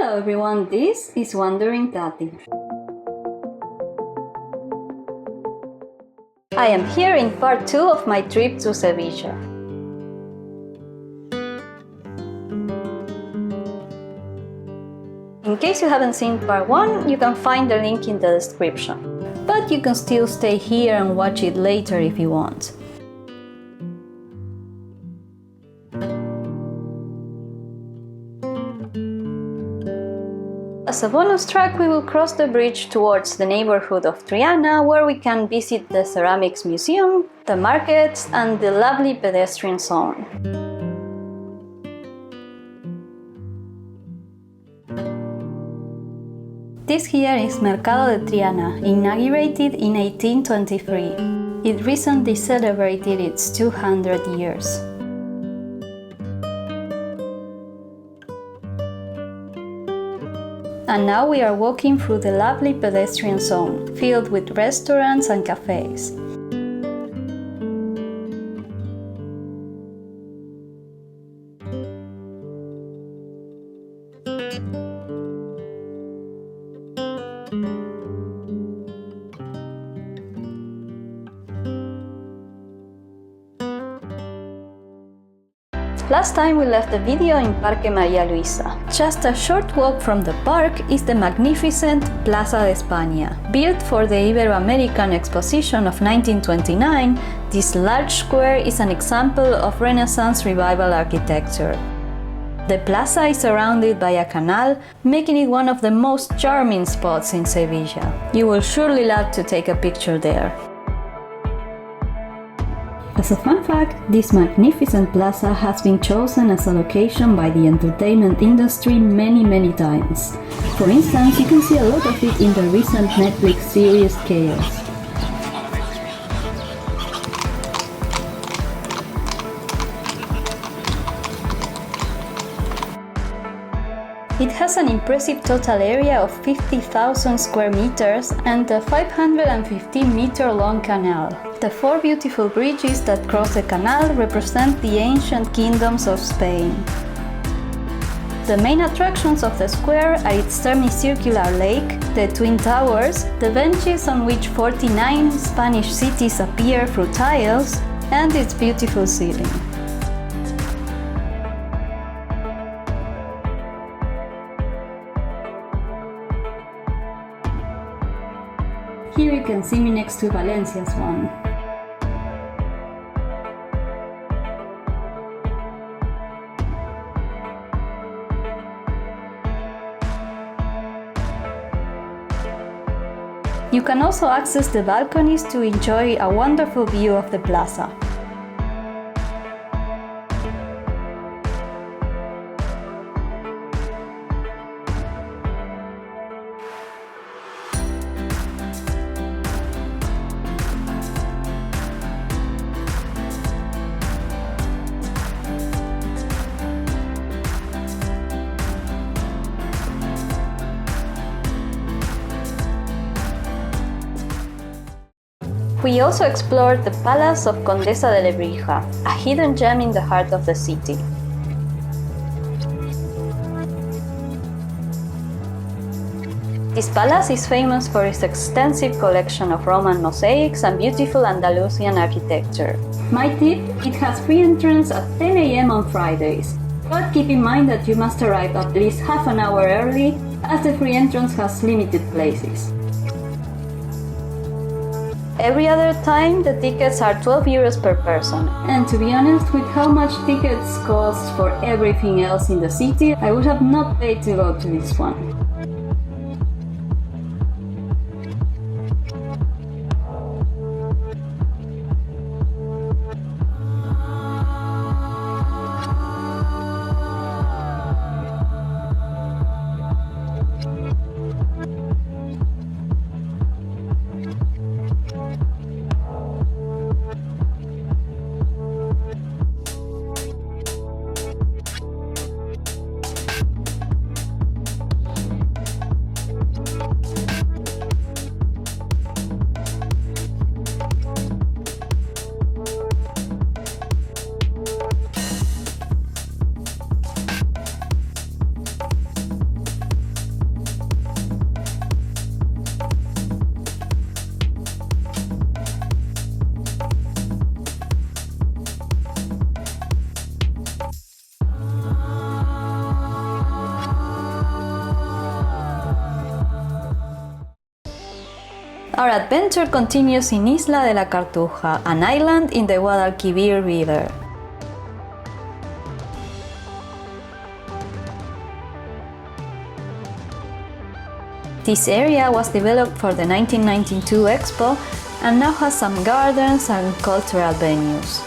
Hello everyone, this is Wandering Tati. I am here in part 2 of my trip to Sevilla. In case you haven't seen part 1, you can find the link in the description. But you can still stay here and watch it later if you want. As a bonus track, we will cross the bridge towards the neighborhood of Triana, where we can visit the Ceramics Museum, the markets, and the lovely pedestrian zone. This here is Mercado de Triana, inaugurated in 1823. It recently celebrated its 200 years. And now we are walking through the lovely pedestrian zone, filled with restaurants and cafes. Last time we left the video in Parque María Luisa. Just a short walk from the park is the magnificent Plaza de España. Built for the Ibero-American Exposition of 1929, this large square is an example of Renaissance revival architecture. The plaza is surrounded by a canal, making it one of the most charming spots in Sevilla. You will surely love to take a picture there. As a fun fact, this magnificent plaza has been chosen as a location by the entertainment industry many times. For instance, you can see a lot of it in the recent Netflix series Chaos. It has an impressive total area of 50,000 square meters and a 550-meter-long canal. The 4 beautiful bridges that cross the canal represent the ancient kingdoms of Spain. The main attractions of the square are its semicircular lake, the Twin Towers, the benches on which 49 Spanish cities appear through tiles, and its beautiful ceiling. Here you can see me next to Valencia's one. You can also access the balconies to enjoy a wonderful view of the plaza. We also explored the Palace of Condesa de Lebrija, a hidden gem in the heart of the city. This palace is famous for its extensive collection of Roman mosaics and beautiful Andalusian architecture. My tip, it has free entrance at 10 a.m. on Fridays, but keep in mind that you must arrive at least half an hour early, as the free entrance has limited places. Every other time, the tickets are 12 euros per person. And to be honest, with how much tickets cost for everything else in the city, I would have not paid to go to this one. Our adventure continues in Isla de la Cartuja, an island in the Guadalquivir River. This area was developed for the 1992 Expo and now has some gardens and cultural venues.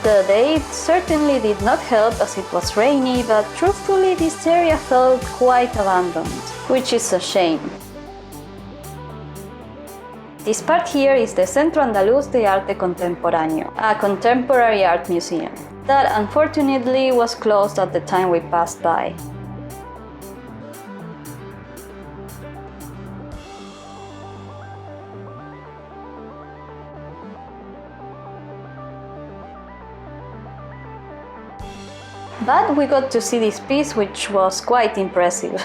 The day certainly did not help as it was rainy, but truthfully this area felt quite abandoned, which is a shame. This part here is the Centro Andaluz de Arte Contemporáneo, a contemporary art museum that unfortunately was closed at the time we passed by. But we got to see this piece, which was quite impressive.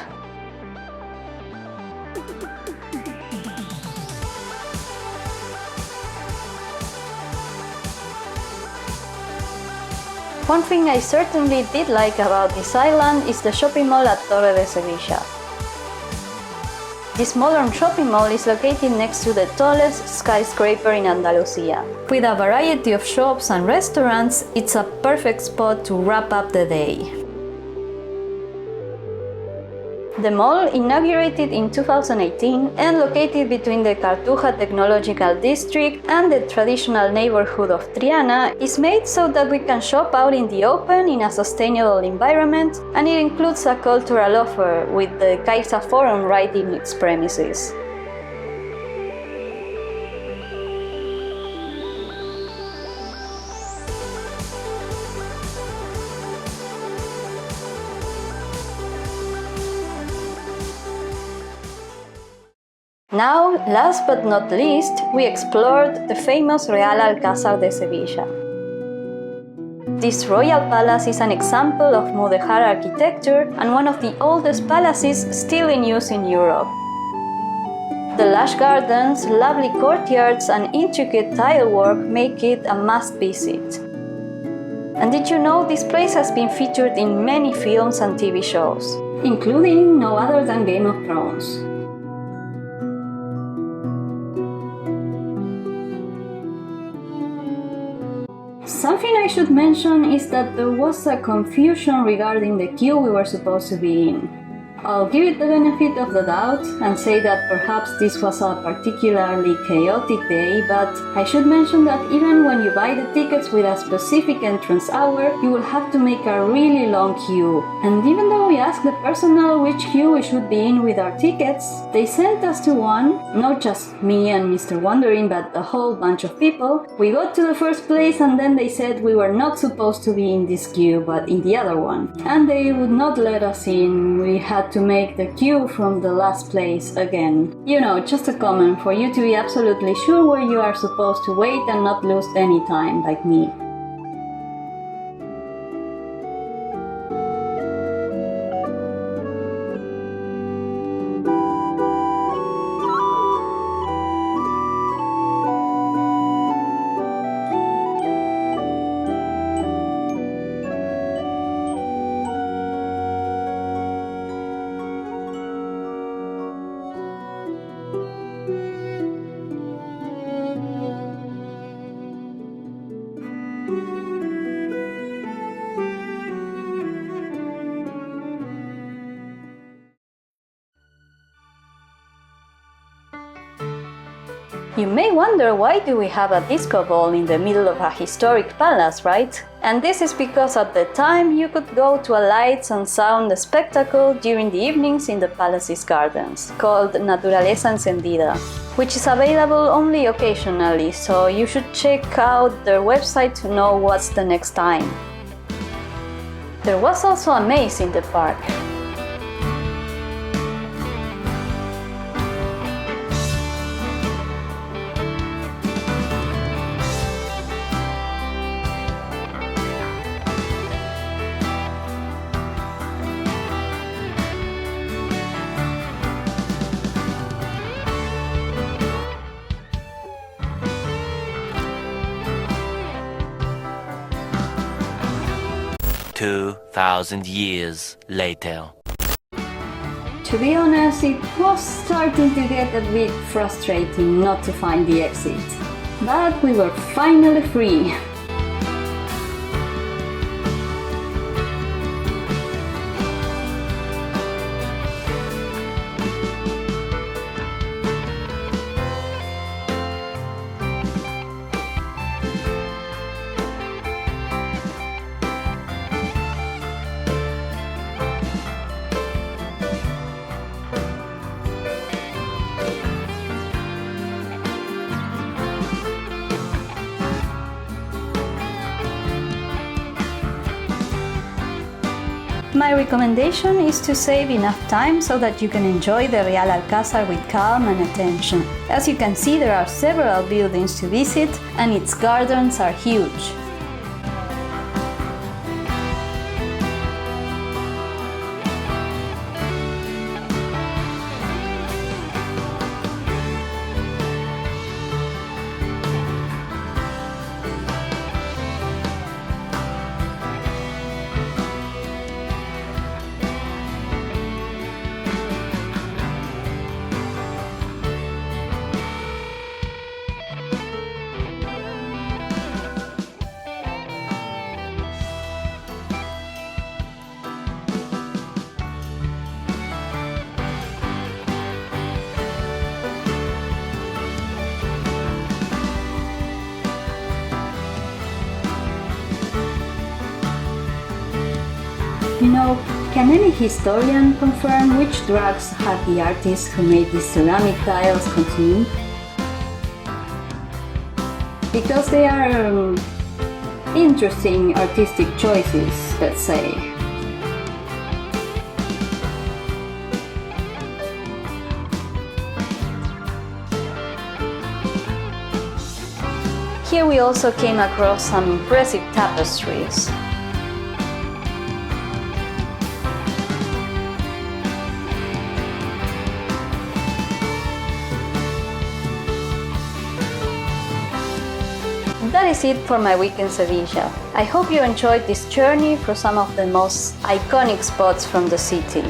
One thing I certainly did like about this island is the shopping mall at Torre de Sevilla. This modern shopping mall is located next to the tallest skyscraper in Andalusia. With a variety of shops and restaurants, it's a perfect spot to wrap up the day. The mall, inaugurated in 2018 and located between the Cartuja Technological District and the traditional neighborhood of Triana, is made so that we can shop out in the open in a sustainable environment, and it includes a cultural offer with the Caixa Forum right in its premises. Now, last but not least, we explored the famous Real Alcázar de Sevilla. This royal palace is an example of Mudéjar architecture and one of the oldest palaces still in use in Europe. The lush gardens, lovely courtyards, and intricate tilework make it a must visit. And did you know this place has been featured in many films and TV shows, including no other than Game of Thrones. Something I should mention is that there was a confusion regarding the queue we were supposed to be in. I'll give it the benefit of the doubt and say that perhaps this was a particularly chaotic day, but I should mention that even when you buy the tickets with a specific entrance hour, you will have to make a really long queue. And even though we asked the personnel which queue we should be in with our tickets, they sent us to one, not just me and Mr. Wondering, but a whole bunch of people. We got to the first place and then they said we were not supposed to be in this queue, but in the other one. And they would not let us in. We had to make the queue from the last place again. You know, just a comment for you to be absolutely sure where you are supposed to wait and not lose any time, like me. You may wonder, why do we have a disco ball in the middle of a historic palace, right? And this is because at the time you could go to a lights and sound spectacle during the evenings in the palace's gardens, called Naturaleza Encendida, which is available only occasionally, so you should check out their website to know what's the next time. There was also a maze in the park. "2,000 years later." To be honest, it was starting to get a bit frustrating not to find the exit. But we were finally free. My recommendation is to save enough time so that you can enjoy the Real Alcázar with calm and attention. As you can see, there are several buildings to visit and its gardens are huge. You know, can any historian confirm which drugs had the artists who made these ceramic tiles consumed? Because they are interesting artistic choices, let's say. Here we also came across some impressive tapestries. That is it for my week in Sevilla. I hope you enjoyed this journey through some of the most iconic spots from the city.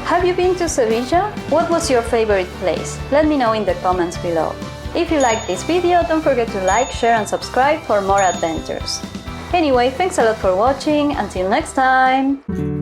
Have you been to Sevilla? What was your favorite place? Let me know in the comments below. If you liked this video, don't forget to like, share and subscribe for more adventures. Anyway, thanks a lot for watching. Until next time!